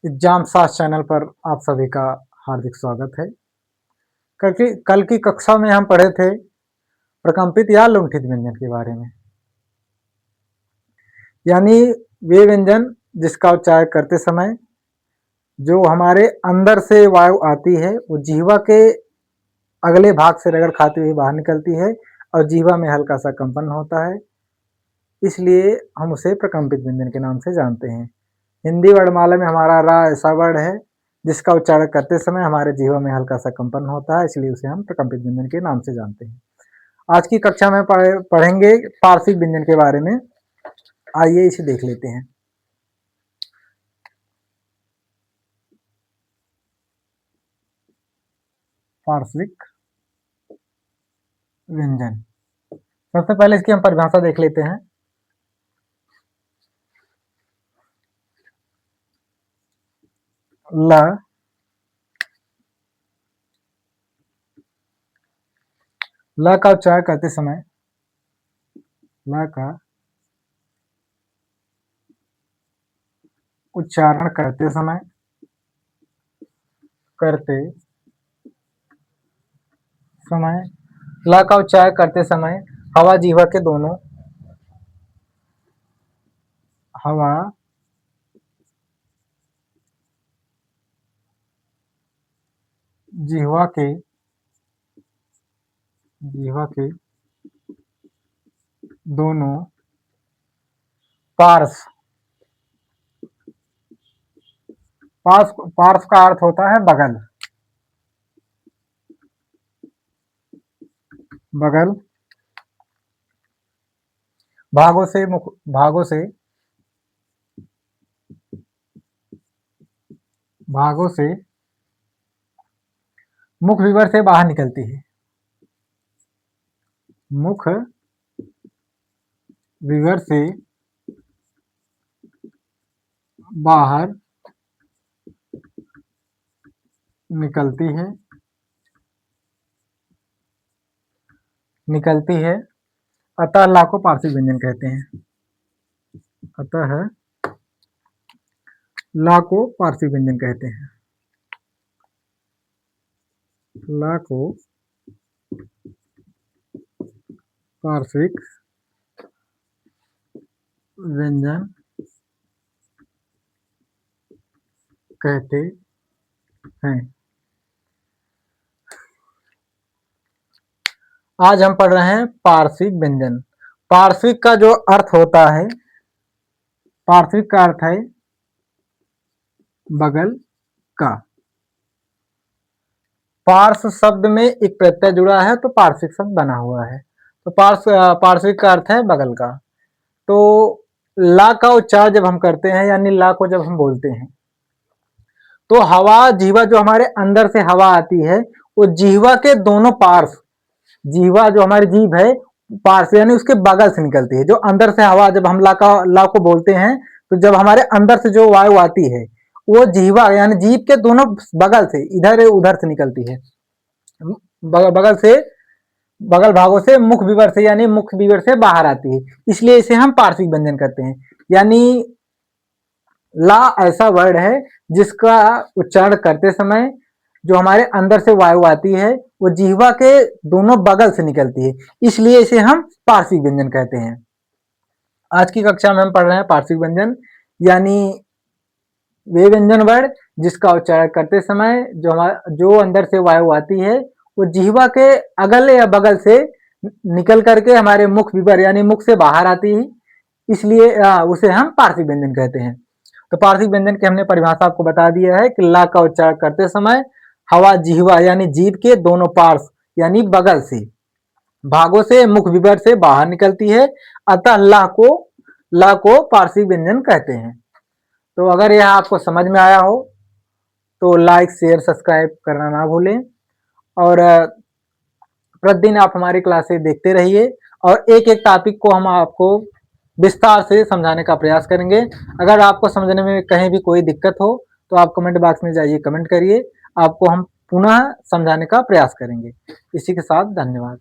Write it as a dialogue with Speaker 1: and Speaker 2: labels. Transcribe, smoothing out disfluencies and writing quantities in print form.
Speaker 1: Exam सास channel पर आप सभी का हार्दिक स्वागत है। कल की कक्षा में हम पढ़े थे प्रकंपित या लुंठित व्यंजन के बारे में, यानी वे व्यंजन जिसका उच्चारण करते समय जो हमारे अंदर से वायु आती है वो जिह्वा के अगले भाग से रगड़ खाते हुए बाहर निकलती है और जिह्वा में हल्का सा कंपन होता है, इसलिए हम उसे प्रकंपित व्यंजन के नाम से जानते हैं। हिंदी वर्णमाला में हमारा रा ऐसा वर्ण है जिसका उच्चारण करते समय हमारे जिह्वा में हल्का सा कंपन होता है, इसलिए उसे हम प्रकंपित व्यंजन के नाम से जानते हैं। आज की कक्षा में पढ़ेंगे पार्श्विक व्यंजन के बारे में। आइए इसे देख लेते हैं। पार्श्विक व्यंजन, सबसे पहले इसकी हम परिभाषा देख लेते हैं। ल का उच्चारण करते समय ल का उच्चारण करते समय ल का उच्चारण करते समय हवा जिह्वा के दोनों जिह्वा के दोनों पार्श्व का अर्थ होता है बगल भागों से मुख विवर से बाहर निकलती है। मुख विवर से बाहर निकलती है, अतः ला को पार्श्विक व्यंजन कहते हैं। अतः ला को पार्श्विक व्यंजन कहते हैं। ला को पार्श्विक व्यंजन कहते हैं। आज हम पढ़ रहे हैं पार्श्विक व्यंजन। पार्श्विक का जो अर्थ होता है, पार्श्विक का अर्थ है बगल का। पार्श्व शब्द में एक प्रत्यय जुड़ा है तो पार्श्विक शब्द बना हुआ है, तो पार्श्विक का अर्थ है बगल का। तो ला का उच्चारण जब हम करते हैं, यानी ला को जब हम बोलते हैं तो हवा जिह्वा जो हमारे अंदर से हवा आती है वो जिह्वा के दोनों पार्श्व, जिह्वा जो हमारी जीभ है पार्श्व यानी उसके बगल से निकलती है। जो अंदर से हवा जब हम ला को बोलते हैं तो जब हमारे अंदर से जो वायु आती है वो जिह्वा यानी जीभ के दोनों बगल से इधर उधर से निकलती है, बगल भागों से मुख विवर से, यानी मुख विवर से बाहर आती है, इसलिए इसे हम पार्श्विक व्यंजन करते हैं। यानी ला ऐसा वर्ड है जिसका उच्चारण करते समय जो हमारे अंदर से वायु आती है वो जिह्वा के दोनों बगल से निकलती है, इसलिए इसे हम पार्श्विक व्यंजन कहते हैं। आज की कक्षा में हम पढ़ रहे हैं पार्श्विक व्यंजन, यानी वे व्यंजन वर्ड जिसका उच्चारण करते समय जो अंदर से वायु आती है वो जिह्वा के अगल या बगल से निकल करके हमारे मुख विवर यानी मुख से बाहर आती है, इसलिए उसे हम पार्श्विक व्यंजन कहते हैं। तो पार्श्विक व्यंजन की हमने परिभाषा आपको बता दिया है कि ला का उच्चारण करते समय हवा जिह्वा यानी जीभ के दोनों पार्श्व यानी बगल से भागों से मुख विवर से बाहर निकलती है, अतः ला को पार्श्विक व्यंजन कहते हैं। तो अगर यह आपको समझ में आया हो तो लाइक शेयर सब्सक्राइब करना ना भूलें, और प्रतिदिन आप हमारी क्लासेस देखते रहिए और एक एक टॉपिक को हम आपको विस्तार से समझाने का प्रयास करेंगे। अगर आपको समझने में कहीं भी कोई दिक्कत हो तो आप कमेंट बॉक्स में जाइए, कमेंट करिए, आपको हम पुनः समझाने का प्रयास करेंगे। इसी के साथ धन्यवाद।